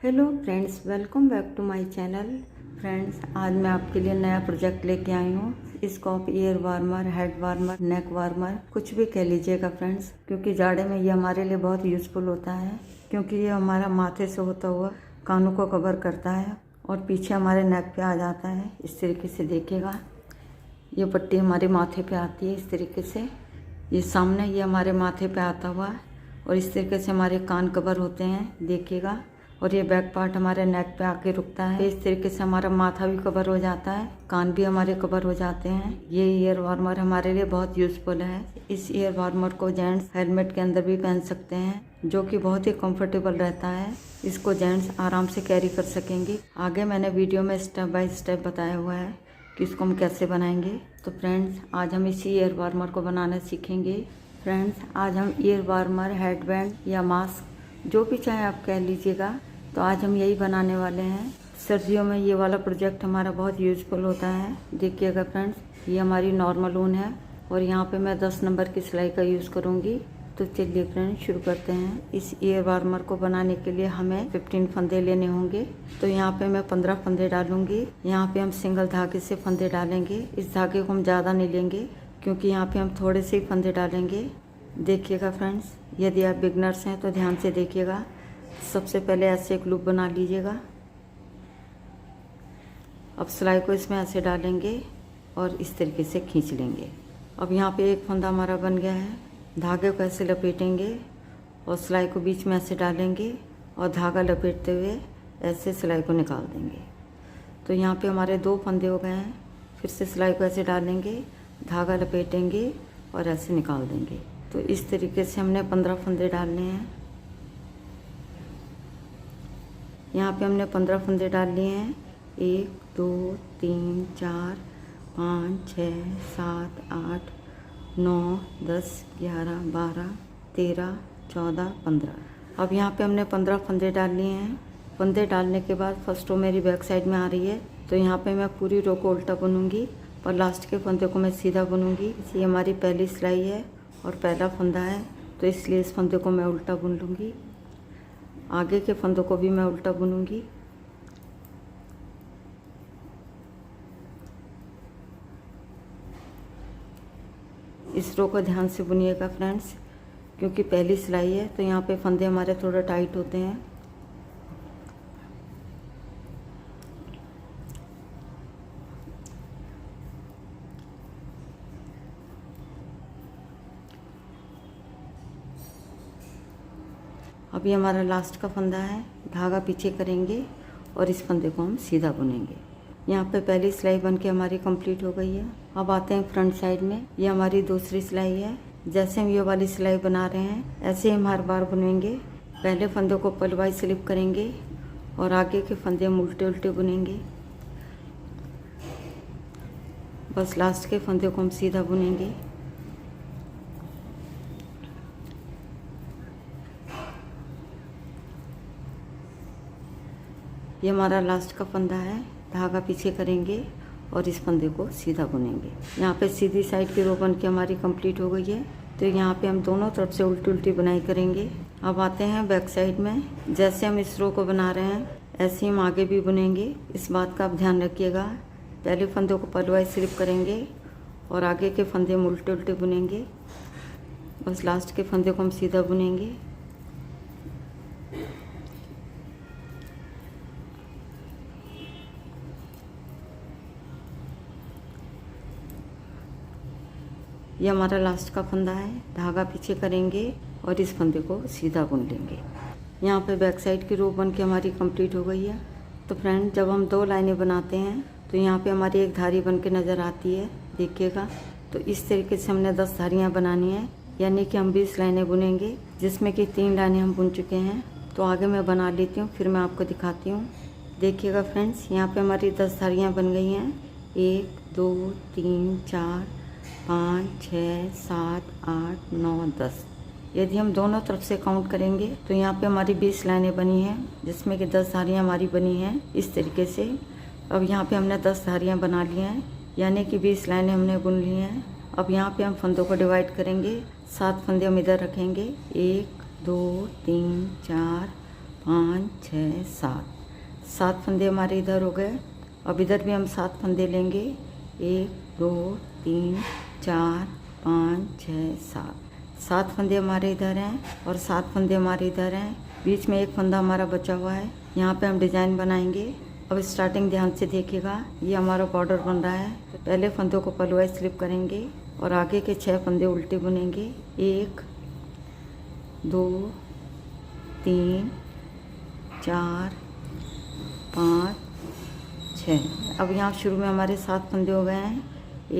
Hello friends, welcome back to my channel. Friends, आज मैं आपके लिए नया प्रोजेक्ट लेके आई हूँ। इसको आप ईयर वार्मर, हेड वार्मर, नेक वार्मर कुछ भी कह लीजिएगा फ्रेंड्स, क्योंकि जाड़े में ये हमारे लिए बहुत यूज़फुल होता है। क्योंकि ये हमारा माथे से होता हुआ कानों को कवर करता है और पीछे हमारे नेक पे आ जाता है। इस तरीके से देखिएगा, ये पट्टी हमारे माथे पे आती है। इस तरीके से ये सामने ये हमारे माथे पे आता हुआ और इस तरीके से हमारे कान कवर होते हैं, देखिएगा। और ये बैक पार्ट हमारे नेक पे आके रुकता है। इस तरीके से हमारा माथा भी कवर हो जाता है, कान भी हमारे कवर हो जाते हैं। ये ईयर वार्मर हमारे लिए बहुत यूज़फुल है। इस ईयर वार्मर को जेंट्स हेलमेट के अंदर भी पहन सकते हैं, जो कि बहुत ही कंफर्टेबल रहता है। इसको जेंट्स आराम से कैरी कर सकेंगे। आगे मैंने वीडियो में स्टेप बाय स्टेप बताया हुआ है कि इसको हम कैसे बनाएंगे। तो फ्रेंड्स, आज हम इसी ईयर वार्मर को बनाना सीखेंगे। फ्रेंड्स, आज हम ईयर वार्मर, हेडबैंड या मास्क जो भी चाहे आप कह लीजिएगा, तो आज हम यही बनाने वाले हैं। सर्दियों में ये वाला प्रोजेक्ट हमारा बहुत यूज़फुल होता है। देखिएगा फ्रेंड्स, ये हमारी नॉर्मल ऊन है और यहाँ पे मैं 10 नंबर की सिलाई का यूज़ करूँगी। तो चलिए फ्रेंड्स, शुरू करते हैं। इस ईयर वार्मर को बनाने के लिए हमें 15 फंदे लेने होंगे। तो यहाँ पे मैं 15 फंदे डालूंगी। यहाँ पे हम सिंगल धागे से फंदे डालेंगे। इस धागे को हम ज़्यादा नहीं लेंगे, क्योंकि यहाँ पे हम थोड़े से ही फंदे डालेंगे। देखिएगा फ्रेंड्स, यदि आप बिगनर्स हैं तो ध्यान से देखिएगा। सबसे पहले ऐसे एक लूप बना लीजिएगा। अब सिलाई को इसमें ऐसे डालेंगे और इस तरीके से खींच लेंगे। अब यहाँ पे एक फंदा हमारा बन गया है। धागे को ऐसे लपेटेंगे और सिलाई को बीच में ऐसे डालेंगे और धागा लपेटते हुए ऐसे सिलाई को निकाल देंगे। तो यहाँ पे हमारे 2 फंदे हो गए हैं। फिर से सिलाई को ऐसे डालेंगे, धागा लपेटेंगे और ऐसे निकाल देंगे। तो इस तरीके से हमने 15 फंदे डालने हैं। यहाँ पे हमने 15 फंदे डाल लिए हैं। 1 2 3 4 5 6 7 8 9 10 11 12 13 14 15। अब यहाँ पे हमने 15 फंदे डाल लिए हैं। फंदे डालने के बाद फर्स्ट रो मेरी बैक साइड में आ रही है, तो यहाँ पे मैं पूरी रो को उल्टा बुनूंगी और लास्ट के फंदे को मैं सीधा बुनूंगी। ये हमारी पहली सिलाई है और पहला फंदा है, तो इसलिए इस फंदे को मैं उल्टा बुन लूँगी। आगे के फंदों को भी मैं उल्टा बुनूंगी। इस रो को ध्यान से बुनिएगा फ्रेंड्स, क्योंकि पहली सिलाई है तो यहाँ पे फंदे हमारे थोड़ा टाइट होते हैं। अब ये हमारा लास्ट का फंदा है। धागा पीछे करेंगे और इस फंदे को हम सीधा बुनेंगे। यहाँ पे पहली सिलाई बन के हमारी कंप्लीट हो गई है। अब आते हैं फ्रंट साइड में। ये हमारी दूसरी सिलाई है। जैसे हम ये वाली सिलाई बना रहे हैं, ऐसे हम हर बार बुनेंगे। पहले फंदे को पलवाई स्लिप करेंगे और आगे के फंदे हम उल्टे उल्टे बुनेंगे। बस लास्ट के फंदे को हम सीधा बुनेंगे। ये हमारा लास्ट का फंदा है। धागा पीछे करेंगे और इस फंदे को सीधा बुनेंगे। यहाँ पे सीधी साइड की रो बन के हमारी कंप्लीट हो गई है। तो यहाँ पे हम दोनों तरफ से उल्टी उल्टी बुनाई करेंगे। अब आते हैं बैक साइड में। जैसे हम इस रो को बना रहे हैं, ऐसे हम आगे भी बुनेंगे। इस बात का आप ध्यान रखिएगा। पहले फंदे को पलवाई स्लिप करेंगे और आगे के फंदे हम उल्टे उल्टे बुनेंगे। बस लास्ट के फंदे को हम सीधा बुनेंगे। ये हमारा लास्ट का फंदा है। धागा पीछे करेंगे और इस फंदे को सीधा बुन लेंगे। यहाँ पे बैक साइड की रो बन के हमारी कंप्लीट हो गई है। तो फ्रेंड, जब हम 2 लाइनें बनाते हैं तो यहाँ पे हमारी एक धारी बन के नज़र आती है, देखिएगा। तो इस तरीके से हमने 10 धारियाँ बनानी है, यानी कि हम 20 लाइनें बुनेंगे, जिसमें कि 3 लाइनें हम बुन चुके हैं। तो आगे मैं बना लेती हूँ, फिर मैं आपको दिखाती हूँ। देखिएगा फ्रेंड्स, यहाँ पर हमारी 10 धारियाँ बन गई हैं। 1 2 3 4 5 6 7 8 9 10। यदि हम दोनों तरफ से काउंट करेंगे तो यहाँ पे हमारी 20 लाइनें बनी हैं, जिसमें कि 10 धारियाँ हमारी बनी हैं इस तरीके से। अब यहाँ पे हमने 10 धारियाँ बना ली हैं, यानी कि 20 लाइनें हमने बुन ली हैं। अब यहाँ पे हम फंदों को डिवाइड करेंगे। 7 फंदे हम इधर रखेंगे। 1 2 3 4 5 6 7। 7 फंदे हमारे इधर हो गए। अब इधर भी हम 7 फंदे लेंगे। 1 2 3 4 5 6 7। 7 फंदे हमारे इधर हैं और 7 फंदे हमारे इधर हैं। बीच में एक फंदा हमारा बचा हुआ है। यहाँ पे हम डिजाइन बनाएंगे। अब स्टार्टिंग ध्यान से देखिएगा, ये हमारा बॉर्डर बन रहा है। पहले फंदों को पलवाई स्लिप करेंगे और आगे के 6 फंदे उल्टे बुनेंगे। 1 2 3 4 5 6। अब यहाँ शुरू में हमारे 7 फंदे हो गए हैं।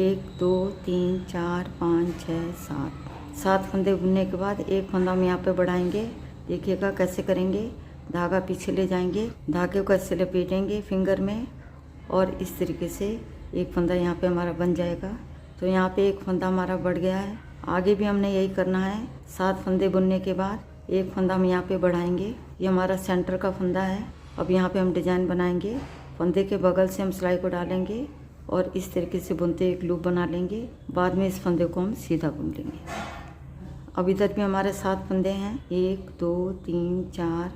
1 2 3 4 5 6 7। 7 फंदे बुनने के बाद एक फंदा हम यहाँ पे बढ़ाएंगे। देखिएगा कैसे करेंगे। धागा पीछे ले जाएंगे, धागे को ऐसे लपेटेंगे फिंगर में और इस तरीके से एक फंदा यहाँ पे हमारा बन जाएगा। तो यहाँ पे एक फंदा हमारा बढ़ गया है। आगे भी हमने यही करना है। 7 फंदे बुनने के बाद एक फंदा हम यहाँ पे बढ़ाएंगे। ये हमारा सेंटर का फंदा है। अब यहाँ पे हम डिजाइन बनाएंगे। फंदे के बगल से हम सिलाई को डालेंगे और इस तरीके से बुनते एक लूप बना लेंगे। बाद में इस फंदे को हम सीधा बुन लेंगे। अब इधर भी हमारे 7 फंदे हैं। 1 2 3 4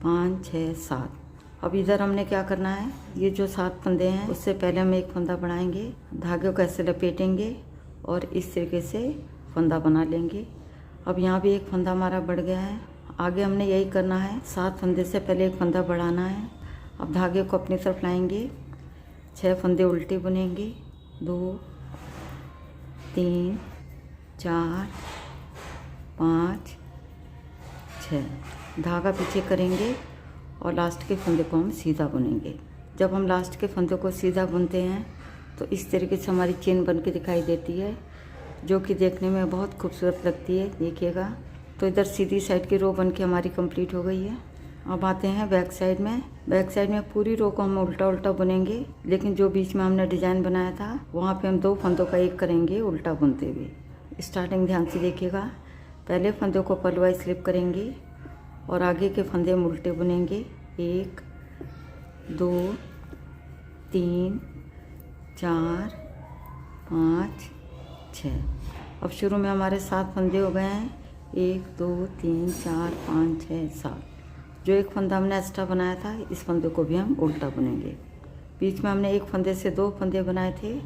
5 6 7। अब इधर हमने क्या करना है, ये जो 7 फंदे हैं उससे पहले हम एक फंदा बढ़ाएंगे, धागे को ऐसे लपेटेंगे और इस तरीके से फंदा बना लेंगे। अब यहाँ भी एक फंदा हमारा बढ़ गया है। आगे हमने यही करना है। 7 फंदे से पहले एक फंदा बढ़ाना है। अब धागे को अपनी तरफ लाएंगे, 6 फंदे उल्टे बुनेंगे। 2 3 4 5 6। धागा पीछे करेंगे और लास्ट के फंदे को हम सीधा बुनेंगे। जब हम लास्ट के फंदे को सीधा बुनते हैं तो इस तरीके से हमारी चेन बन के दिखाई देती है, जो कि देखने में बहुत खूबसूरत लगती है। देखिएगा, तो इधर सीधी साइड की रो बन के हमारी कंप्लीट हो गई है। अब आते हैं बैक साइड में। बैक साइड में पूरी रो को हम उल्टा उल्टा बुनेंगे, लेकिन जो बीच में हमने डिजाइन बनाया था वहाँ पे हम 2 फंदों का एक करेंगे उल्टा बुनते हुए। स्टार्टिंग ध्यान से देखिएगा। पहले फंदों को पलवाई स्लिप करेंगे और आगे के फंदे हम उल्टे बुनेंगे। 1 2 3 4 5 6। अब शुरू में हमारे 7 फंदे हो गए हैं। 1 2 3 4 5 6 7। जो एक फंदा हमने एक्स्ट्रा बनाया था, इस फंदे को भी हम उल्टा बुनेंगे। बीच में हमने एक फंदे से 2 फंदे बनाए थे।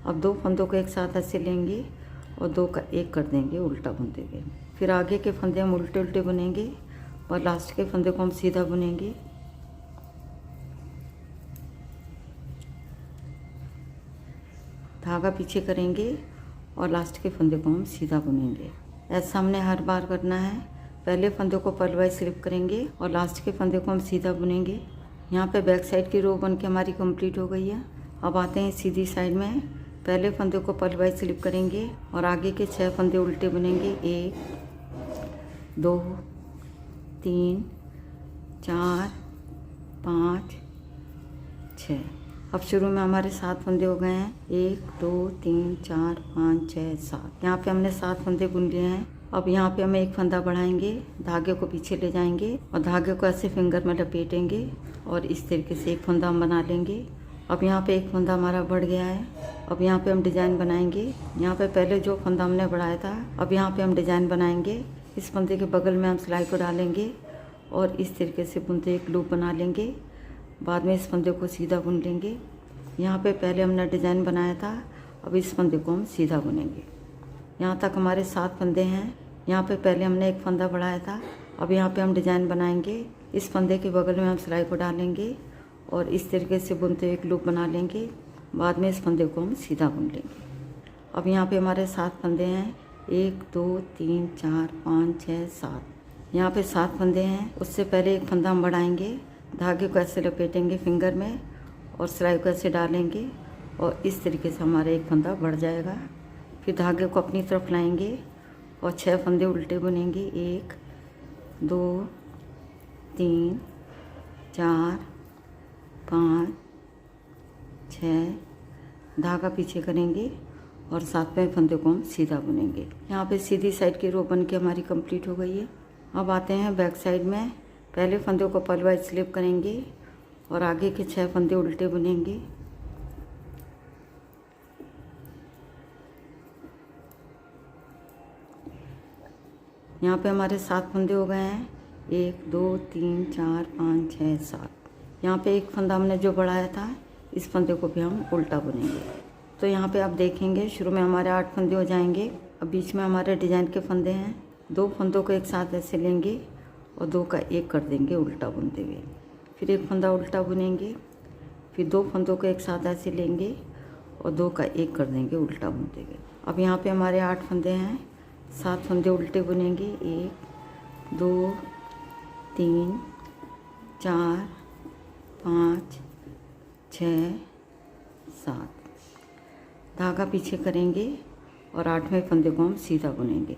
अब 2 फंदों को एक साथ ऐसे लेंगे और 2 का एक कर देंगे उल्टा बुनते हुए। फिर आगे के फंदे हम उल्टे उल्टे बुनेंगे और लास्ट के फंदे को हम सीधा बुनेंगे। धागा पीछे करेंगे और लास्ट के फंदे को हम सीधा बुनेंगे। ऐसा हमने हर बार करना है। पहले फंदे को पलवाई स्लिप करेंगे और लास्ट के फंदे को हम सीधा बुनेंगे। यहाँ पे बैक साइड की रो बन के हमारी कंप्लीट हो गई है। अब आते हैं सीधी साइड में। पहले फंदे को पलवाई स्लिप करेंगे और आगे के 6 फंदे उल्टे बुनेंगे। 1 2 3 4 5 6। अब शुरू में हमारे 7 फंदे हो गए हैं। 1 2 3 4 5 6 7। यहाँ पे हमने 7 फंदे बुन लिए हैं। अब यहाँ पे हम एक फंदा बढ़ाएंगे, धागे को पीछे ले जाएंगे और धागे को ऐसे फिंगर में लपेटेंगे और इस तरीके से एक फंदा हम बना लेंगे। अब यहाँ पे एक फंदा हमारा बढ़ गया है। अब यहाँ पे हम डिजाइन बनाएंगे। यहाँ पे पहले जो फंदा हमने बढ़ाया था, अब यहाँ पे हम डिजाइन बनाएंगे। इस फंदे के बगल में हम सिलाई को डालेंगे और इस तरीके से बुनते एक लूप बना लेंगे। बाद में इस फंदे को सीधा बुन लेंगे। यहाँ पे पहले हमने डिजाइन बनाया था, अब इस फंदे को हम सीधा बुनेंगे। यहाँ तक हमारे 7 फंदे हैं। यहाँ पे पहले हमने एक फंदा बढ़ाया था। अब यहाँ पे हम डिजाइन बनाएंगे। इस फंदे के बगल में हम सिलाई को डालेंगे और इस तरीके से बुनते एक लूप बना लेंगे। बाद में इस फंदे को हम सीधा बुन लेंगे। अब यहाँ पे हमारे 7 फंदे हैं। 1 2 3 4 5 6 7। यहाँ पे 7 फंदे हैं। उससे पहले एक फंदा हम बढ़ाएंगे, धागे को ऐसे लपेटेंगे फिंगर में और सिलाई को ऐसे डालेंगे और इस तरीके से हमारा एक फंदा बढ़ जाएगा। फिर धागे को अपनी तरफ लाएंगे और 6 फंदे उल्टे बुनेंगे। 1 2 3 4 5 6। धागा पीछे करेंगे और 7वें फंदे को हम सीधा बुनेंगे। यहाँ पे सीधी साइड की रो बन के हमारी कंप्लीट हो गई है। अब आते हैं बैक साइड में। पहले फंदे को पलवाई स्लिप करेंगे और आगे के 6 फंदे उल्टे बुनेंगे। यहाँ पे हमारे 7 फंदे हो गए हैं। 1 2 3 4 5 6 7। यहाँ पे एक फंदा हमने जो बढ़ाया था, इस फंदे को भी हम उल्टा बुनेंगे। तो यहाँ पे आप देखेंगे शुरू में हमारे 8 फंदे हो जाएंगे। अब बीच में हमारे डिजाइन के फंदे हैं। 2 फंदों को एक साथ ऐसे लेंगे और 2 का 1 कर देंगे उल्टा बुनते हुए। फिर एक फंदा उल्टा बुनेंगे, फिर 2 फंदों को एक साथ ऐसे लेंगे और 2 का 1 कर देंगे उल्टा बुनते हुए। अब यहाँ पे हमारे 8 फंदे हैं, 7 फंदे उल्टे बुनेंगे। 1 2 3 4 5 6 7। धागा पीछे करेंगे और 8वें फंदे को हम सीधा बुनेंगे।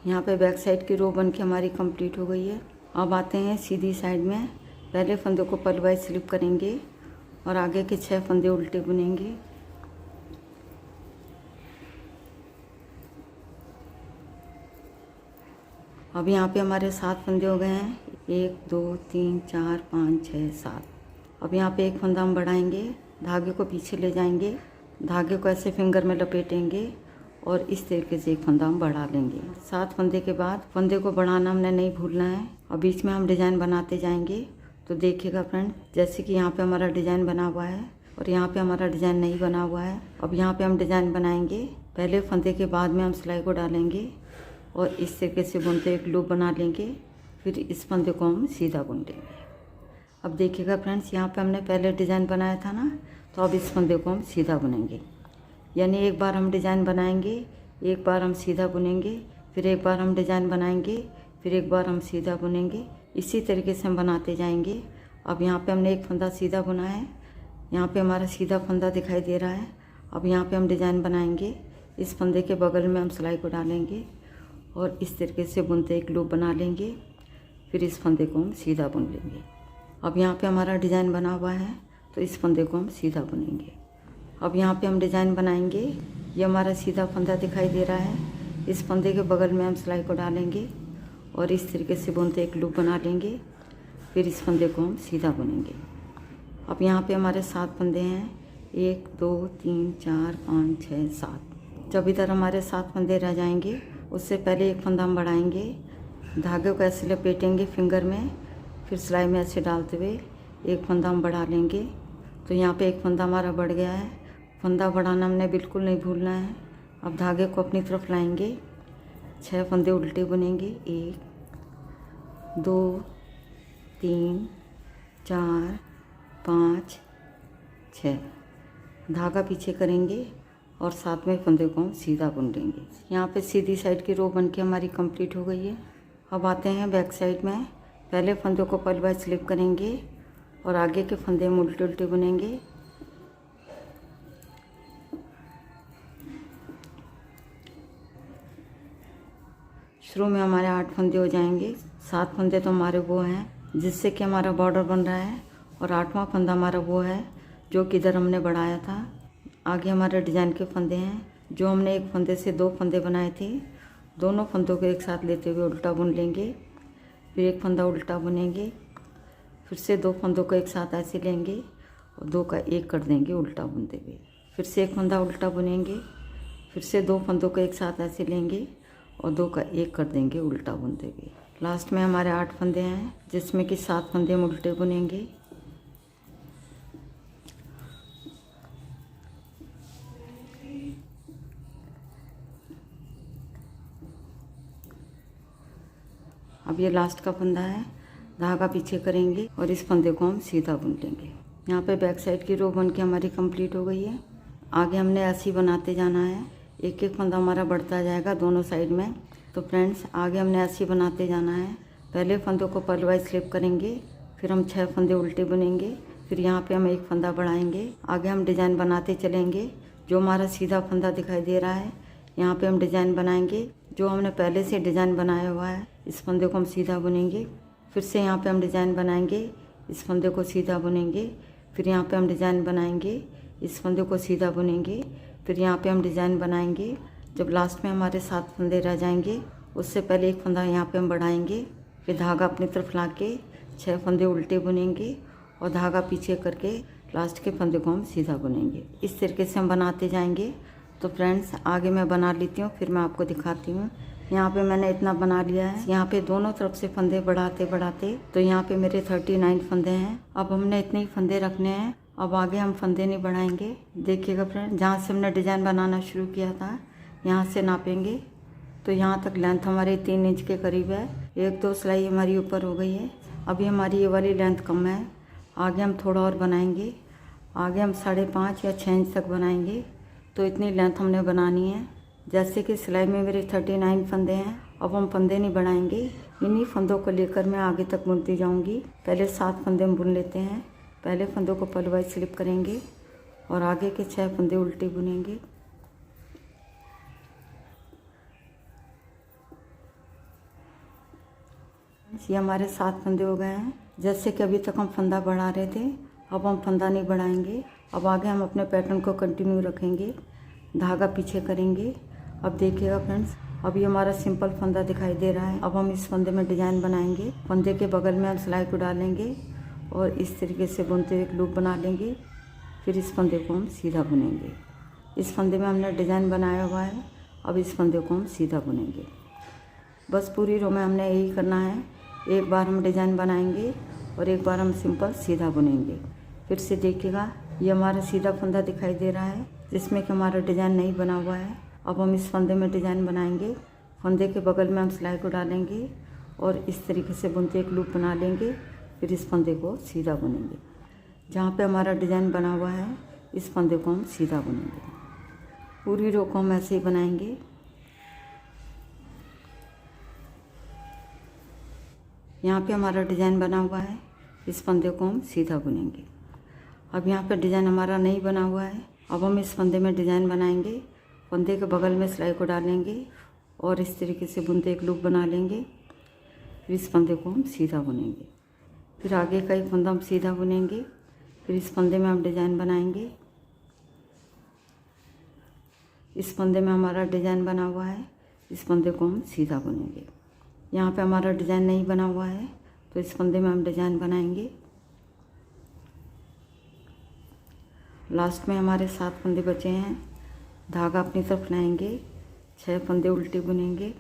यहाँ पे बैक साइड की रो बन के हमारी कंप्लीट हो गई है। अब आते हैं सीधी साइड में। पहले फंदे को पलवाई स्लिप करेंगे और आगे के 6 फंदे उल्टे बुनेंगे। अब यहाँ पे हमारे 7 फंदे हो गए हैं। 1 2 3 4 5 6 7। अब यहाँ पे एक फंदा हम बढ़ाएंगे, धागे को पीछे ले जाएंगे, धागे को ऐसे फिंगर में लपेटेंगे और इस तरीके से एक फंदा हम बढ़ा लेंगे। 7 फंदे के बाद फंदे को बढ़ाना हमने नहीं भूलना है और बीच में हम डिज़ाइन बनाते जाएंगे। तो देखिएगा फ्रेंड, जैसे कि यहाँ पे हमारा डिज़ाइन बना हुआ है और यहाँ पे हमारा डिज़ाइन नहीं बना हुआ है। अब यहाँ पे हम डिज़ाइन बनाएंगे। पहले फंदे के बाद में हम सिलाई को डालेंगे और इस तरीके से बुनते एक लूप बना लेंगे। फिर इस फंदे को हम सीधा बुन लेंगे। अब देखिएगा फ्रेंड्स, यहाँ पे हमने पहले डिज़ाइन बनाया था ना, तो अब इस फंदे को हम सीधा बुनेंगे। यानी एक बार हम डिज़ाइन बनाएंगे, एक बार हम सीधा बुनेंगे, फिर एक बार हम डिज़ाइन बनाएंगे, फिर एक बार हम सीधा बुनेंगे। इसी तरीके से हम बनाते जाएंगे। अब यहाँ पे हमने एक फंदा सीधा बुना है, यहाँ पे हमारा सीधा फंदा दिखाई दे रहा है। अब यहाँ पे हम डिज़ाइन बनाएंगे, इस फंदे के बगल में हम सिलाई को डालेंगे और इस तरीके से बुनते एक लूप बना लेंगे। फिर इस फंदे को हम सीधा बुन लेंगे। अब यहाँ पे हमारा डिज़ाइन बना हुआ है, तो इस फंदे को हम सीधा बुनेंगे। अब यहाँ पे हम डिज़ाइन बनाएंगे। ये हमारा सीधा फंदा दिखाई दे रहा है, इस फंदे के बगल में हम सिलाई को डालेंगे और इस तरीके से बुनते एक लूप बना लेंगे। फिर इस फंदे को हम सीधा बुनेंगे। अब यहाँ पे हमारे 7 फंदे हैं, 1 2 3 4 5 6 7। जब इधर हमारे 7 फंदे रह जाएंगे, उससे पहले एक फंदा हम बढ़ाएंगे, धागे को ऐसे लपेटेंगे फिंगर में, फिर सिलाई में ऐसे डालते हुए एक फंदा हम बढ़ा लेंगे। तो यहाँ पे एक फंदा हमारा बढ़ गया है। फंदा बढ़ाना हमने बिल्कुल नहीं भूलना है। अब धागे को अपनी तरफ लाएंगे, 6 फंदे उल्टे बुनेंगे। 1 2 3 4 5 6। धागा पीछे करेंगे और 7वें फंदे को हम सीधा बुन लेंगे। यहाँ पे सीधी साइड की रो बन के हमारी कंप्लीट हो गई है। अब आते हैं बैक साइड में। पहले फंदे को पलवाई स्लिप करेंगे और आगे के फंदे हम उल्टे उल्टे बुनेंगे। शुरू में हमारे 8 फंदे हो जाएंगे। 7 फंदे तो हमारे वो हैं जिससे कि हमारा बॉर्डर बन रहा है और 8वां फंदा हमारा वो है जो कि इधर हमने बढ़ाया था। आगे हमारे डिज़ाइन के फंदे हैं, जो हमने एक फंदे से 2 फंदे बनाए थे। दोनों फंदों को एक साथ लेते हुए उल्टा बुन लेंगे, फिर एक फंदा उल्टा बुनेंगे, फिर से 2 फंदों को एक साथ ऐसे लेंगे और 2 का 1 कर देंगे उल्टा बुनते हुए। फिर से एक फंदा उल्टा बुनेंगे, फिर से 2 फंदों को एक साथ ऐसे लेंगे और 2 का 1 कर देंगे उल्टा बुनते हुए। लास्ट में हमारे 8 फंदे हैं, जिसमें कि 7 फंदे हम उल्टे बुनेंगे। अब ये लास्ट का फंदा है, धागा पीछे करेंगे और इस फंदे को हम सीधा बुन लेंगे। यहाँ पे बैक साइड की रो बन के हमारी कंप्लीट हो गई है। आगे हमने ऐसे ही बनाते जाना है, एक एक फंदा हमारा बढ़ता जाएगा दोनों साइड में। तो फ्रेंड्स, आगे हमने ऐसे ही बनाते जाना है। पहले फंदों को पलवाई स्लिप करेंगे, फिर हम 6 फंदे उल्टे बुनेंगे, फिर यहाँ पे हम एक फंदा बढ़ाएंगे। आगे हम डिज़ाइन बनाते चलेंगे। जो हमारा सीधा फंदा दिखाई दे रहा है, यहाँ पे हम डिज़ाइन बनाएंगे। जो हमने पहले से डिज़ाइन बनाया हुआ है, इस फंदे को हम सीधा बुनेंगे। फिर से यहाँ पे हम डिज़ाइन बनाएंगे, इस फंदे को सीधा बुनेंगे। फिर यहाँ पे हम डिज़ाइन बनाएंगे, इस फंदे को सीधा बुनेंगे। फिर यहाँ पे हम डिज़ाइन बनाएंगे। जब लास्ट में हमारे 7 फंदे रह जाएंगे, उससे पहले एक फंदा यहाँ पे हम बढ़ाएंगे। फिर धागा अपनी तरफ ला के 6 फंदे उल्टे बुनेंगे और धागा पीछे करके लास्ट के फंदे को हम सीधा बुनेंगे। इस तरीके से हम बनाते जाएंगे। तो फ्रेंड्स, आगे मैं बना लेती हूँ, फिर मैं आपको दिखाती हूँ यहाँ पे मैंने इतना बना लिया है। यहाँ पे दोनों तरफ से फंदे बढ़ाते बढ़ाते तो यहाँ पे मेरे 39 फंदे हैं। अब हमने इतने ही फंदे रखने हैं। अब आगे हम फंदे नहीं बढ़ाएंगे। देखिएगा फ्रेंड, जहाँ से हमने डिज़ाइन बनाना शुरू किया था यहाँ से नापेंगे तो यहाँ तक लेंथ हमारी 3 इंच के करीब है। 1-2 सिलाई हमारी ऊपर हो गई है। अभी हमारी ये वाली लेंथ कम है। आगे हम थोड़ा और बनाएंगे। आगे हम 5.5 या 6 इंच तक बनाएंगे। तो इतनी लेंथ हमने बनानी है। जैसे कि सिलाई में मेरे 39 फंदे हैं। अब हम फंदे नहीं बढ़ाएंगे। इन्हीं फंदों को लेकर मैं आगे तक बुनती जाऊंगी। पहले 7 फंदे हम बुन लेते हैं। पहले फंदों को पलवाई स्लिप करेंगे और आगे के 6 फंदे उल्टे बुनेंगे। ये हमारे 7 फंदे हो गए हैं। जैसे कि अभी तक हम फंदा बढ़ा रहे थे, अब हम फंदा नहीं बढ़ाएंगे। अब आगे हम अपने पैटर्न को कंटिन्यू रखेंगे। धागा पीछे करेंगे। अब देखिएगा फ्रेंड्स, अभी हमारा सिंपल फंदा दिखाई दे रहा है। अब हम इस फंदे में डिजाइन बनाएंगे। फंदे के बगल में हम सिलाई को डालेंगे और इस तरीके से बुनते हुए एक लूप बना लेंगे। फिर इस फंदे को हम सीधा बुनेंगे। इस फंदे में हमने डिजाइन बनाया हुआ है। अब इस फंदे को हम सीधा बुनेंगे। बस पूरी रो में हमने यही करना है। एक बार हम डिजाइन बनाएंगे और एक बार हम सिंपल सीधा बुनेंगे। फिर से देखिएगा, ये हमारा सीधा फंदा दिखाई दे रहा है जिसमें कि हमारा डिजाइन नहीं बना हुआ है। अब हम इस फंदे में डिजाइन बनाएंगे। फंदे के बगल में हम सिलाई को डालेंगे और इस तरीके से बुनते एक लूप बना लेंगे। फिर इस फंदे को सीधा बुनेंगे। जहाँ पे हमारा डिजाइन बना हुआ है इस फंदे को हम सीधा बुनेंगे। पूरी रो को हम ऐसे ही बनाएंगे। यहाँ पे हमारा डिजाइन बना हुआ है, इस फंदे को हम सीधा बुनेंगे। अब यहाँ पे डिजाइन हमारा नहीं बना हुआ है। अब हम इस फंदे में डिजाइन बनाएंगे। फंदे के बगल में सिलाई को डालेंगे और इस तरीके से बुनते एक लूप बना लेंगे। फिर इस फंदे को हम सीधा बुनेंगे। फिर आगे का एक फंदा हम सीधा बुनेंगे। फिर इस फंदे में हम डिजाइन बनाएंगे। इस फंदे में हमारा डिजाइन बना हुआ है, इस फंदे को हम सीधा बुनेंगे। यहाँ पे हमारा डिजाइन नहीं बना हुआ है तो इस फंदे में हम डिजाइन बनाएंगे। लास्ट में हमारे 7 फंदे बचे हैं। धागा अपनी तरफ लाएंगे, 6 फंदे उल्टे बुनेंगे।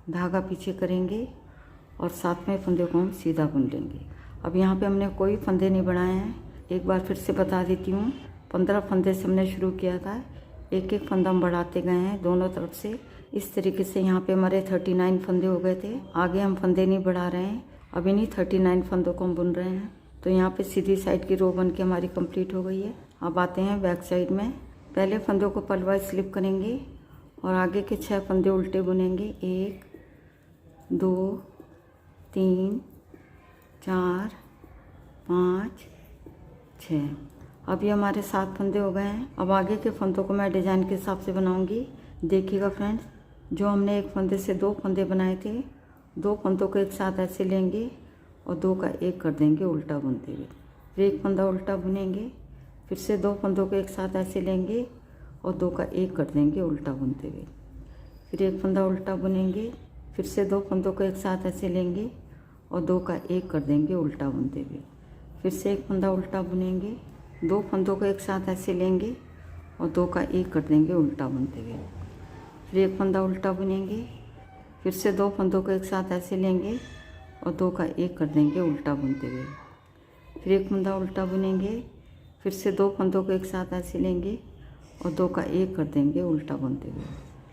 धागा पीछे करेंगे और 7वें फंदे को हम सीधा बुन लेंगे। अब यहाँ पे हमने कोई फंदे नहीं बनाए हैं। एक बार फिर से बता देती हूँ, 15 फंदे से हमने शुरू किया था। एक एक फंदा हम बढ़ाते गए हैं दोनों तरफ से। इस तरीके से यहाँ पे हमारे 39 फंदे हो गए थे। आगे हम फंदे नहीं बढ़ा रहे हैं। अभी नहीं 39 फंदों को हम बुन रहे हैं। तो यहाँ पे सीधी साइड की रो बन के हमारी कंप्लीट हो गई है। अब आते हैं बैक साइड में। पहले फंदों को पलवाई स्लिप करेंगे और आगे के 6 फंदे उल्टे बुनेंगे। 1 2 3 4 5 6। अभी हमारे 7 फंदे हो गए हैं। अब आगे के फंदों को मैं डिजाइन के हिसाब से बनाऊंगी। देखिएगा फ्रेंड्स, जो हमने एक फंदे से 2 फंदे बनाए थे, 2 फंदों को एक साथ ऐसे लेंगे और 2 का 1 कर देंगे उल्टा बुनते हुए। फिर एक फंदा उल्टा बुनेंगे। फिर से 2 फंदों को एक साथ ऐसे लेंगे और 2 का 1 कर देंगे उल्टा बुनते हुए। फिर एक फंदा उल्टा बुनेंगे। फिर से 2 फंदों को एक साथ ऐसे लेंगे और 2 का 1 कर देंगे उल्टा बुनते हुए। फिर से एक फंदा उल्टा बुनेंगे। 2 फंदों को एक साथ ऐसे लेंगे और 2 का 1 कर देंगे उल्टा बुनते हुए। फिर एक फंदा उल्टा बुनेंगे। फिर से 2 फंदों को एक साथ ऐसे लेंगे और 2 का 1 कर देंगे उल्टा बुनते हुए। फिर एक फंदा उल्टा बुनेंगे। फिर से 2 फंदों को एक साथ ऐसे लेंगे और 2 का 1 कर देंगे उल्टा बुनते हुए।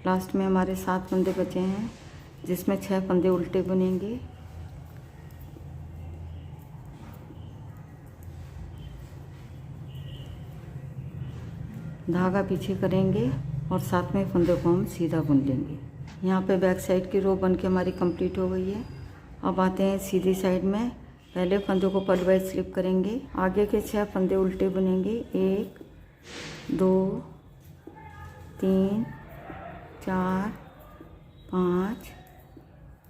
लास्ट में हमारे 7 फंदे बचे हैं जिसमें 6 फंदे उल्टे बुनेंगे। धागा पीछे करेंगे और 7वें फंदे को हम सीधा बुन लेंगे। यहाँ पे बैक साइड की रो बन के हमारी कंप्लीट हो गई है। अब आते हैं सीधी साइड में। पहले फंदों को पलवाई स्लिप करेंगे। आगे के 6 फंदे उल्टे बुनेंगे। 1 2 3 4 5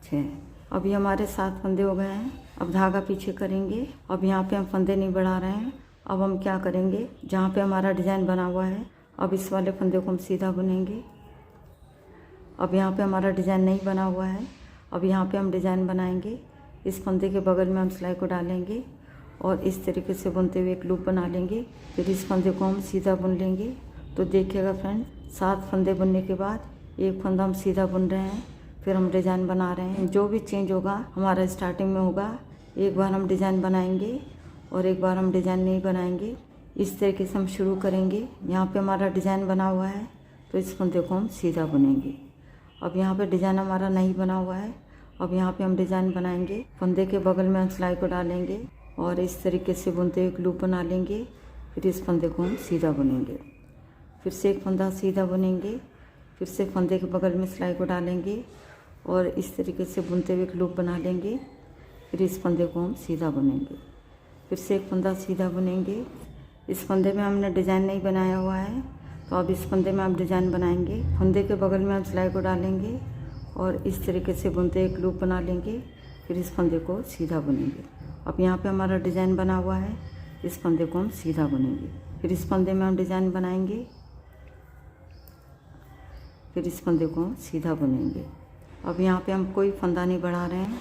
6। अभी हमारे 7 फंदे हो गए हैं। अब धागा पीछे करेंगे। अब यहाँ पे हम फंदे नहीं बढ़ा रहे हैं। अब हम क्या करेंगे, जहाँ पे हमारा डिज़ाइन बना हुआ है, अब इस वाले फंदे को हम सीधा बुनेंगे। अब यहाँ पे हमारा डिज़ाइन नहीं बना हुआ है। अब यहाँ पे हम डिज़ाइन बनाएंगे। इस फंदे के बगल में हम सिलाई को डालेंगे और इस तरीके से बुनते हुए एक लूप बना लेंगे। फिर इस फंदे को हम सीधा बुन लेंगे। तो देखिएगा फ्रेंड, 7 फंदे बुनने के बाद एक फंदा हम सीधा बुन रहे हैं, फिर हम डिज़ाइन बना रहे हैं। जो भी चेंज होगा हमारा स्टार्टिंग में होगा, एक बार हम डिज़ाइन बनाएंगे और एक बार हम डिज़ाइन नहीं बनाएंगे। इस तरीके से हम शुरू करेंगे। यहाँ पे हमारा डिज़ाइन बना हुआ है तो इस फंदे को हम सीधा बुनेंगे। अब यहाँ पे डिज़ाइन हमारा नहीं बना हुआ है, अब यहाँ पे हम डिज़ाइन बनाएंगे। फंदे के बगल में हम सिलाई को डालेंगे और इस तरीके से बुनते हुए एक लूप बना लेंगे। फिर इस फंदे को हम सीधा बुनेंगे, फिर से एक फंदा सीधा बुनेंगे, फिर से फंदे के बगल में सिलाई को डालेंगे और इस तरीके से बुनते हुए एक लूप बना लेंगे। फिर इस फंदे को हम सीधा बुनेंगे, फिर से एक फंदा सीधा बुनेंगे। इस फंदे में हमने डिज़ाइन नहीं बनाया हुआ है तो अब इस फंदे में आप डिज़ाइन बनाएंगे। फंदे के बगल में हम सिलाई को डालेंगे और इस तरीके से बुनते एक लूप बना लेंगे। फिर इस फंदे को सीधा बुनेंगे। अब यहाँ पे हमारा डिज़ाइन बना हुआ है, इस फंदे को हम सीधा बुनेंगे। फिर इस फंदे में हम डिज़ाइन बनाएंगे, फिर इस फंदे को हम सीधा बुनेंगे। अब यहाँ पे हम कोई फंदा नहीं बढ़ा रहे हैं,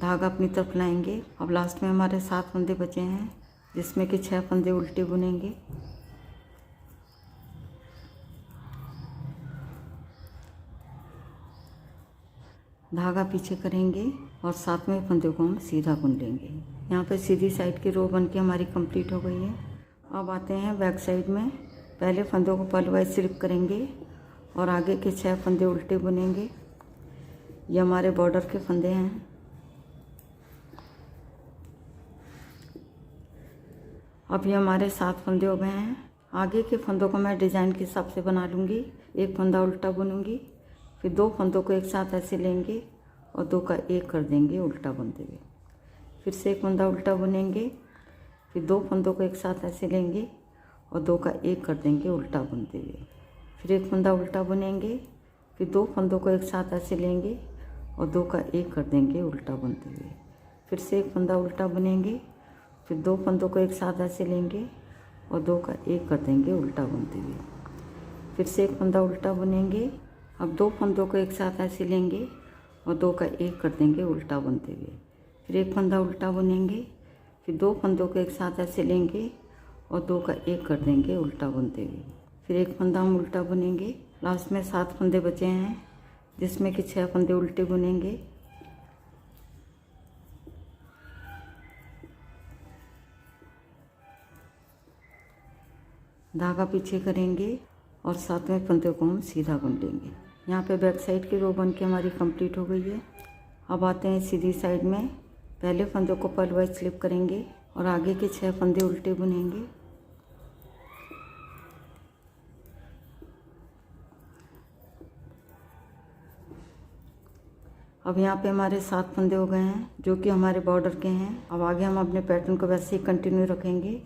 धागा अपनी तरफ लाएंगे। अब लास्ट में हमारे 7 फंदे बचे हैं जिसमें कि 6 फंदे उल्टे बुनेंगे। धागा पीछे करेंगे और 7वें फंदे को हम सीधा बुन लेंगे। यहाँ पे सीधी साइड की रो बन के हमारी कंप्लीट हो गई है। अब आते हैं बैक साइड में। पहले फंदों को पल वाइज स्लिप करेंगे और आगे के 6 फंदे उल्टे बुनेंगे। ये हमारे बॉर्डर के फंदे हैं। अब ये हमारे 7 फंदे हो गए हैं। आगे के फंदों को मैं डिज़ाइन के हिसाब से बना लूँगी। एक फंदा उल्टा बुनूँगी, फिर 2 फंदों को एक साथ ऐसे लेंगे और 2 का 1 कर देंगे उल्टा बुनते हुए। फिर से एक फंदा उल्टा बुनेंगे, फिर 2 फंदों को एक साथ ऐसे लेंगे और 2 का 1 कर देंगे उल्टा बुनते हुए। फिर एक फंदा उल्टा बुनेंगे, फिर 2 फंदों को एक साथ ऐसे लेंगे और 2 का 1 कर देंगे उल्टा बुनते हुए। फिर से एक फंदा उल्टा बुनेंगे, फिर 2 फंदों को एक साथ ऐसे लेंगे और 2 का 1 कर देंगे उल्टा बुनते हुए। फिर से एक फंदा उल्टा बुनेंगे। अब 2 फंदों को एक साथ ऐसे लेंगे और 2 का 1 कर देंगे उल्टा बुनते हुए। फिर एक फंदा उल्टा बुनेंगे, फिर 2 फंदों को एक साथ ऐसे लेंगे और 2 का 1 कर देंगे उल्टा बुनते हुए। फिर एक फंदा हम उल्टा बुनेंगे। लास्ट में 7 फंदे बचे हैं जिसमें कि 6 फंदे उल्टे बुनेंगे। धागा पीछे करेंगे और 7वें फंदे को हम सीधा बुन लेंगे। यहाँ पे बैक साइड की रो बन के हमारी कंप्लीट हो गई है। अब आते हैं सीधी साइड में। पहले फंदे को पल वाइज स्लिप करेंगे और आगे के 6 फंदे उल्टे बुनेंगे। अब यहाँ पे हमारे 7 फंदे हो गए हैं जो कि हमारे बॉर्डर के हैं। अब आगे हम अपने पैटर्न को वैसे ही कंटिन्यू रखेंगे।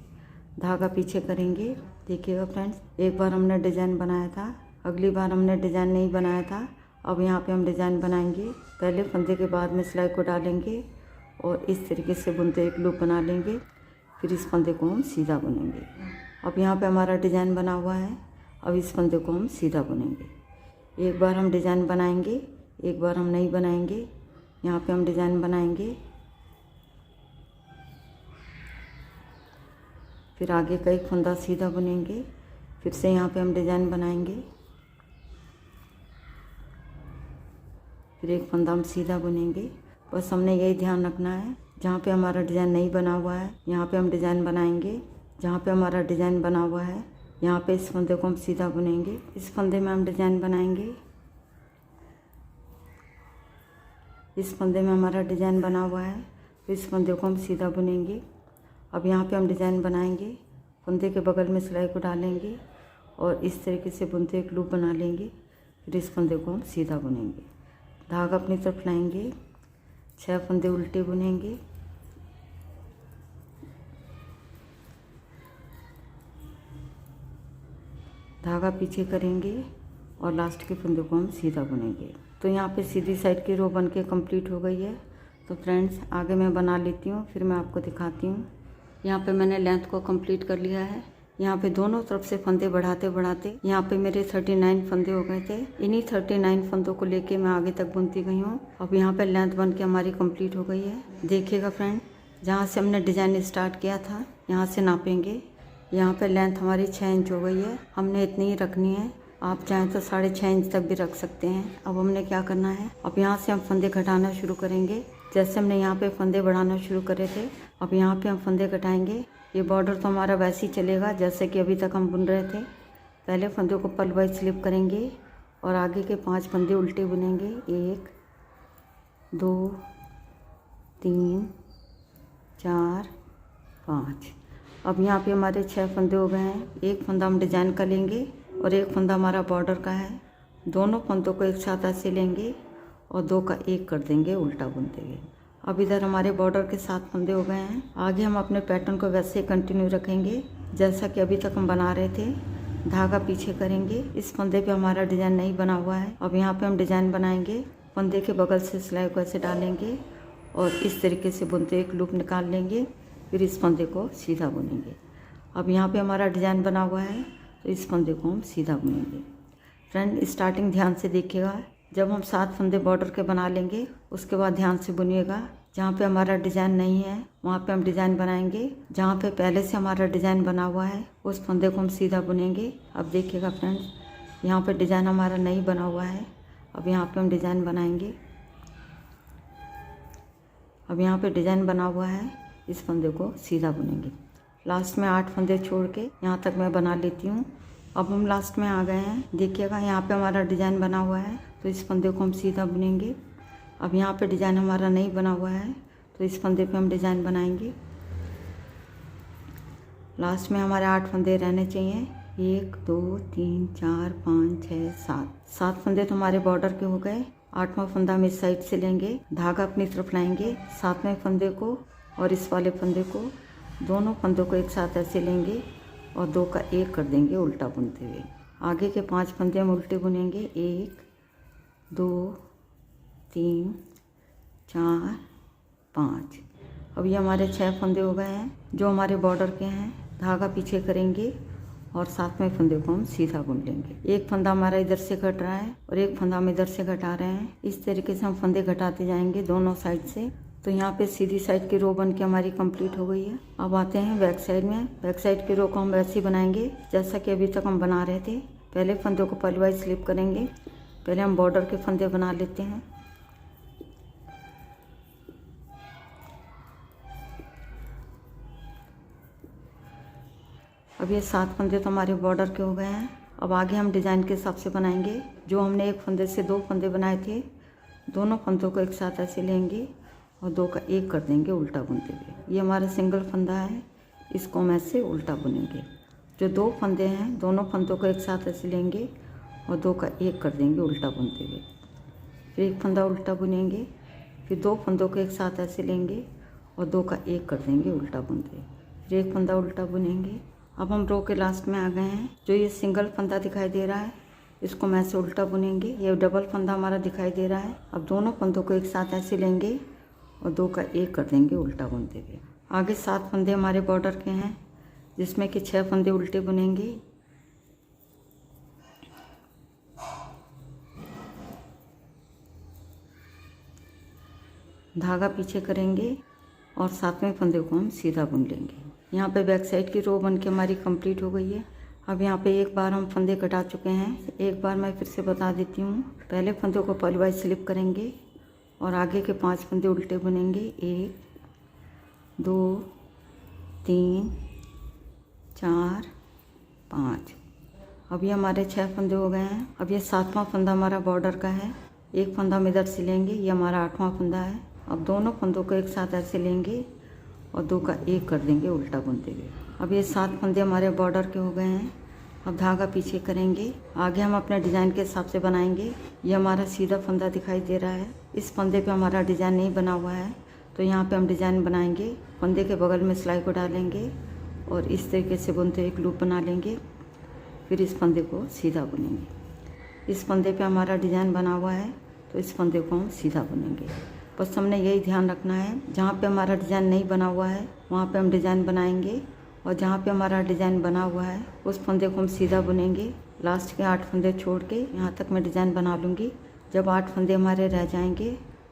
धागा पीछे करेंगे। देखिएगा फ्रेंड्स, एक बार हमने डिज़ाइन बनाया था, अगली बार हमने डिज़ाइन नहीं बनाया था। अब यहाँ पे हम डिज़ाइन बनाएंगे। पहले फंदे के बाद में सिलाई को डालेंगे और इस तरीके से बुनते एक लूप बना लेंगे। फिर इस फंदे को हम सीधा बुनेंगे। अब यहाँ पे हमारा डिज़ाइन बना हुआ है, अब इस फंदे को हम सीधा बुनेंगे। एक बार हम डिज़ाइन बनाएंगे, एक बार हम नहीं बनाएंगे। यहाँ पे हम डिज़ाइन बनाएंगे, फिर आगे का एक फंदा सीधा बुनेंगे। फिर से यहाँ पे हम डिज़ाइन बनाएंगे, फिर एक फंदा हम सीधा बुनेंगे। बस हमने यही ध्यान रखना है, जहाँ पे हमारा डिज़ाइन नहीं बना हुआ है यहाँ पे हम डिज़ाइन बनाएंगे। जहाँ पे हमारा डिज़ाइन बना हुआ है यहाँ पे इस फंदे को हम सीधा बुनेंगे। इस फंदे में हम डिज़ाइन बनाएंगे। इस फंदे में हमारा डिज़ाइन बना हुआ है, फिर इस फंदे को हम सीधा बुनेंगे। अब यहाँ पे हम डिज़ाइन बनाएंगे। फंदे के बगल में सिलाई को डालेंगे और इस तरीके से बुनते एक लूप बना लेंगे। फिर इस फंदे को हम सीधा बुनेंगे। धागा अपनी तरफ लाएंगे, 6 फंदे उल्टे बुनेंगे। धागा पीछे करेंगे और लास्ट के फंदे को हम सीधा बुनेंगे। तो यहाँ पे सीधी साइड की रो बन के कंप्लीट हो गई है। तो फ्रेंड्स, आगे मैं बना लेती हूँ, फिर मैं आपको दिखाती हूँ। यहाँ पे मैंने लेंथ को कंप्लीट कर लिया है। यहाँ पे दोनों तरफ से फंदे बढ़ाते बढ़ाते यहाँ पे मेरे 39 फंदे हो गए थे। इन्हीं 39 फंदों को लेके मैं आगे तक बुनती गई हूँ। अब यहाँ पे लेंथ बन के हमारी कंप्लीट हो गई है। देखिएगा फ्रेंड, जहाँ से हमने डिज़ाइन स्टार्ट किया था यहाँ से नापेंगे। यहाँ पे लेंथ हमारी 6 इंच हो गई है, हमने इतनी ही रखनी है। आप चाहें तो 6.5 इंच तक भी रख सकते हैं। अब हमने क्या करना है, अब यहाँ से हम फंदे घटाना शुरू करेंगे। जैसे हमने यहाँ पे फंदे बढ़ाना शुरू करे थे, अब यहाँ पे हम फंदे घटाएंगे। ये बॉर्डर तो हमारा वैसे ही चलेगा जैसे कि अभी तक हम बुन रहे थे। पहले फंदे को पल वाइज स्लिप करेंगे और आगे के 5 फंदे उल्टे बुनेंगे। 1 2 3 4 5। अब यहाँ पे हमारे 6 फंदे हो गए हैं। एक फंदा हम डिजाइन का लेंगे और एक फंदा हमारा बॉर्डर का है। दोनों फंदों को एक साथ ऐसे लेंगे और 2 का 1 कर देंगे उल्टा बुनते हुए। अब इधर हमारे बॉर्डर के 7 फंदे हो गए हैं। आगे हम अपने पैटर्न को वैसे ही कंटिन्यू रखेंगे जैसा कि अभी तक हम बना रहे थे। धागा पीछे करेंगे। इस फंदे पे हमारा डिज़ाइन नहीं बना हुआ है। अब यहाँ पे हम डिज़ाइन बनाएंगे। फंदे के बगल से सिलाई को ऐसे डालेंगे और इस तरीके से बुनते एक लूप निकाल लेंगे, फिर इस फंदे को सीधा बुनेंगे। अब यहाँ पे हमारा डिज़ाइन बना हुआ है तो इस फंदे को हम सीधा बुनेंगे। फ्रेंड, स्टार्टिंग ध्यान से देखिएगा। जब हम 7 फंदे बॉर्डर के बना लेंगे उसके बाद ध्यान से बुनिएगा। जहाँ पे हमारा डिज़ाइन नहीं है वहाँ पे हम डिज़ाइन बनाएंगे। जहाँ पे पहले से हमारा डिज़ाइन बना हुआ है उस फंदे को हम सीधा बुनेंगे। अब देखिएगा फ्रेंड्स, यहाँ पे डिज़ाइन हमारा नहीं बना हुआ है। अब यहाँ पे हम डिज़ाइन बनाएंगे। अब यहाँ पे डिज़ाइन बना हुआ है, इस फंदे को सीधा बुनेंगे। लास्ट में 8 फंदे छोड़ के यहाँ तक मैं बना लेती हूँ। अब हम लास्ट में आ गए हैं। देखिएगा यहाँ पे हमारा डिज़ाइन बना हुआ है तो इस फंदे को हम सीधा बुनेंगे। अब यहाँ पे डिज़ाइन हमारा नहीं बना हुआ है तो इस फंदे पे हम डिज़ाइन बनाएंगे। लास्ट में हमारे 8 फंदे रहने चाहिए। 1 2 3 4 5 6 7 फंदे तो हमारे बॉर्डर के हो गए। 8वां फंदा हम इस साइड से लेंगे, धागा अपनी तरफ लाएंगे। 7वें फंदे को और इस वाले फंदे को, दोनों फंदों को एक साथ ऐसे लेंगे और 2 का 1 कर देंगे उल्टा बुनते हुए। आगे के 5 फंदे हम उल्टे बुनेंगे। 1 2 3 4 5। अब ये हमारे 6 फंदे हो गए हैं जो हमारे बॉर्डर के हैं। धागा पीछे करेंगे और 7वें फंदे को हम सीधा बुन लेंगे। एक फंदा हमारा इधर से घट रहा है और एक फंदा हम इधर से घटा रहे हैं। इस तरीके से हम फंदे घटाते जाएंगे दोनों साइड से। तो यहाँ पे सीधी साइड की रो बन के हमारी कंप्लीट हो गई है। अब आते हैं बैक साइड में। बैक साइड की रो को हम वैसे ही बनाएंगे जैसा कि अभी तक हम बना रहे थे। पहले फंदों को पल वाइज स्लिप करेंगे। पहले हम बॉर्डर के फंदे बना लेते हैं। अब ये 7 फंदे तो हमारे बॉर्डर के हो गए हैं। अब आगे हम डिज़ाइन के हिसाब से बनाएंगे। जो हमने एक फंदे से 2 फंदे बनाए थे, दोनों फंदों को एक साथ ऐसे लेंगे और 2 का 1 कर देंगे उल्टा बुनते हुए। ये हमारा सिंगल फंदा है, इसको हम ऐसे उल्टा बुनेंगे। जो 2 फंदे हैं, दोनों फंदों को एक साथ ऐसे लेंगे और 2 का 1 कर देंगे उल्टा बुनते हुए। फिर एक फंदा उल्टा बुनेंगे, फिर 2 फंदों को एक साथ ऐसे लेंगे और 2 का 1 कर देंगे उल्टा बुनते हुए। फिर एक फंदा उल्टा बुनेंगे। अब हम रो के लास्ट में आ गए हैं। जो ये सिंगल फंदा दिखाई दे रहा है इसको हम ऐसे उल्टा बुनेंगे। ये डबल फंदा हमारा दिखाई दे रहा है। अब दोनों फंदों को एक साथ ऐसे लेंगे और 2 का 1 कर देंगे उल्टा बुनते हुए। आगे 7 फंदे हमारे बॉर्डर के हैं जिसमें कि 6 फंदे उल्टे बुनेंगे। धागा पीछे करेंगे और 7वें फंदे को हम सीधा बुन लेंगे। यहाँ पे बैक साइड की रो बन के हमारी कंप्लीट हो गई है। अब यहाँ पे एक बार हम फंदे कटा चुके हैं। एक बार मैं फिर से बता देती हूँ। पहले फंदों को पल वाइज स्लिप करेंगे और आगे के 5 फंदे उल्टे बुनेंगे। 1 2 3 4 5। अब ये हमारे 6 फंदे हो गए हैं। अब ये 7वां फंदा हमारा बॉर्डर का है। एक फंदा हम इधर से लेंगे, ये हमारा 8वां फंदा है। अब दोनों फंदों को एक साथ ऐसे लेंगे और 2 का 1 कर देंगे उल्टा बुनते हुए। अब ये 7 फंदे हमारे बॉर्डर के हो गए हैं। अब धागा पीछे करेंगे। आगे हम अपने डिज़ाइन के हिसाब से बनाएंगे। ये हमारा सीधा फंदा दिखाई दे रहा है। इस फंदे पे हमारा डिज़ाइन नहीं बना हुआ है तो यहाँ पे हम डिज़ाइन बनाएंगे। फंदे के बगल में सिलाई को डालेंगे और इस तरीके से बुनते एक लूप बना लेंगे। फिर इस फंदे को सीधा बुनेंगे। इस फंदे पे हमारा डिज़ाइन बना हुआ है तो इस फंदे को हम सीधा बुनेंगे। बस हमने यही ध्यान रखना है, जहाँ पे हमारा डिज़ाइन नहीं बना हुआ है वहाँ पे हम डिज़ाइन बनाएंगे और जहाँ पे हमारा डिज़ाइन बना हुआ है उस फंदे को हम सीधा बुनेंगे। लास्ट के 8 फंदे छोड़ के यहाँ तक मैं डिज़ाइन बना लूँगी। जब 8 फंदे हमारे रह जाएंगे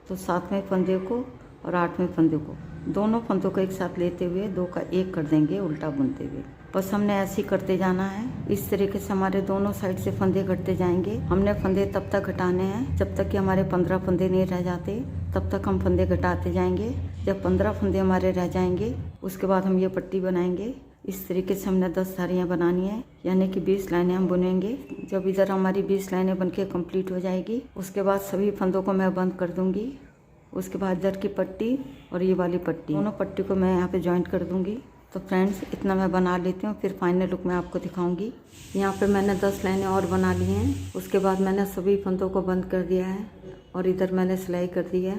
तो 7वें फंदे को और 8वें फंदे को, दोनों फंदों को एक साथ लेते हुए 2 का 1 कर देंगे उल्टा बुनते हुए। बस हमने ऐसे ही करते जाना है। इस तरीके से हमारे दोनों साइड से फंदे घटते जाएंगे। हमने फंदे तब तक घटाने हैं जब तक कि हमारे 15 फंदे नहीं रह जाते, तब तक हम फंदे घटाते जाएंगे। जब 15 फंदे हमारे रह जाएंगे उसके बाद हम ये पट्टी बनाएंगे। इस तरीके से हमने 10 धारियाँ बनानी है, यानी कि 20 लाइनें हम बुनेंगे। जब इधर हमारी 20 लाइनें बनके कंप्लीट हो जाएगी उसके बाद सभी फंदों को मैं बंद कर दूंगी। उसके बाद इधर की पट्टी और ये वाली पट्टी, दोनों पट्टी को मैं यहाँ पे जॉइंट कर दूंगी। तो फ्रेंड्स इतना मैं बना लेती हूँ, फिर फाइनल लुक मैं आपको दिखाऊंगी। यहाँ पे मैंने 10 लाइनें और बना ली हैं। उसके बाद मैंने सभी फंदों को बंद कर दिया है और इधर मैंने सिलाई कर दी है।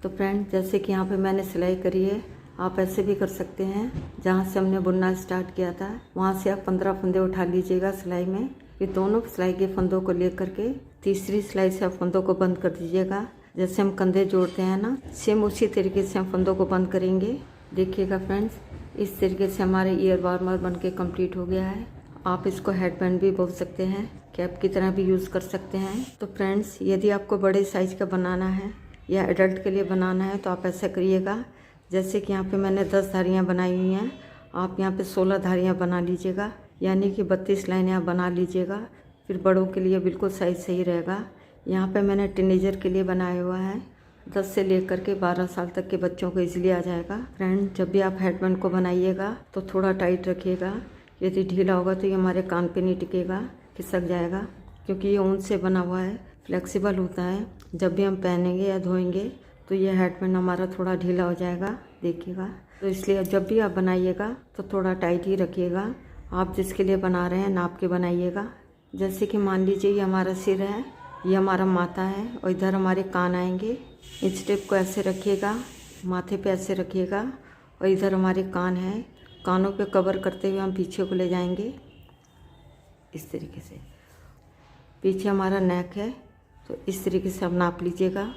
तो फ्रेंड्स जैसे कि यहाँ पे मैंने सिलाई करी है, आप ऐसे भी कर सकते हैं। जहाँ से हमने बुनना स्टार्ट किया था वहाँ से आप 15 फंदे उठा लीजिएगा सिलाई में। फिर दोनों सिलाई के फंदों को लेकर के तीसरी सिलाई से आप फंदों को बंद कर दीजिएगा। जैसे हम कंधे जोड़ते हैं ना, सेम उसी तरीके से हम फंदों को बंद करेंगे। देखिएगा फ्रेंड्स, इस तरीके से हमारे ईयर वार्मर बन के कम्प्लीट हो गया है। आप इसको हेड बैंड भी बोल सकते हैं, कैप की तरह भी यूज़ कर सकते हैं। तो फ्रेंड्स यदि आपको बड़े साइज़ का बनाना है या एडल्ट के लिए बनाना है तो आप ऐसा करिएगा। जैसे कि यहाँ पे मैंने 10 धारियाँ बनाई हुई हैं, आप यहाँ पे 16 धारियाँ बना लीजिएगा, यानी कि 32 लाइनें आप बना लीजिएगा। फिर बड़ों के लिए बिल्कुल साइज सही रहेगा। यहाँ पे मैंने टीनेजर के लिए बनाया हुआ है, 10 से लेकर के 12 साल तक के बच्चों को इजीली आ जाएगा। फ्रेंड जब भी आप हेडबैंड को बनाइएगा तो थोड़ा टाइट रखिएगा। यदि ढीला होगा तो ये हमारे कान पे नहीं टिकेगा, खिसक जाएगा, क्योंकि ये ऊन से बना हुआ है, फ्लेक्सिबल होता है। जब भी हम पहनेंगे या धोएंगे तो ये हेडबैंड हमारा थोड़ा ढीला हो जाएगा, देखिएगा। तो इसलिए जब भी आप बनाइएगा तो थोड़ा टाइट ही रखिएगा। आप जिसके लिए बना रहे हैं नाप के बनाइएगा। जैसे कि मान लीजिए ये हमारा सिर है, ये हमारा माथा है और इधर हमारे कान आएंगे। इस टेप को ऐसे रखिएगा, माथे पे ऐसे रखिएगा और इधर हमारे कान है। कानों पे कवर करते हुए हम पीछे को ले जाएंगे इस तरीके से। पीछे हमारा नेक है, तो इस तरीके से आप नाप लीजिएगा।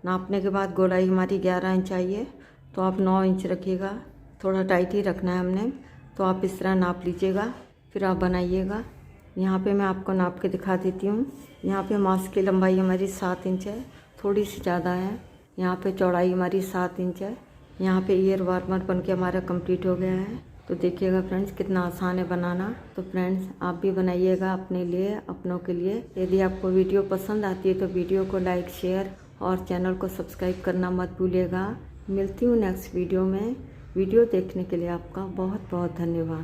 नापने के बाद गोलाई हमारी 11 इंच आई है, तो आप 9 इंच रखिएगा। थोड़ा टाइट ही रखना है हमने, तो आप इस तरह नाप लीजिएगा, फिर आप बनाइएगा। यहाँ पे मैं आपको नाप के दिखा देती हूँ। यहाँ पे मास्क की लंबाई हमारी 7 इंच है, थोड़ी सी ज़्यादा है। यहाँ पे चौड़ाई हमारी 7 इंच है। यहाँ पे ईयर वार्मर बन के हमारा कंप्लीट हो गया है। तो देखिएगा फ्रेंड्स कितना आसान है बनाना। तो फ्रेंड्स आप भी बनाइएगा अपने लिए, अपनों के लिए। यदि आपको वीडियो पसंद आती है तो वीडियो को लाइक, शेयर और चैनल को सब्सक्राइब करना मत भूलिएगा। मिलती हूँ नेक्स्ट वीडियो में। वीडियो देखने के लिए आपका बहुत बहुत धन्यवाद।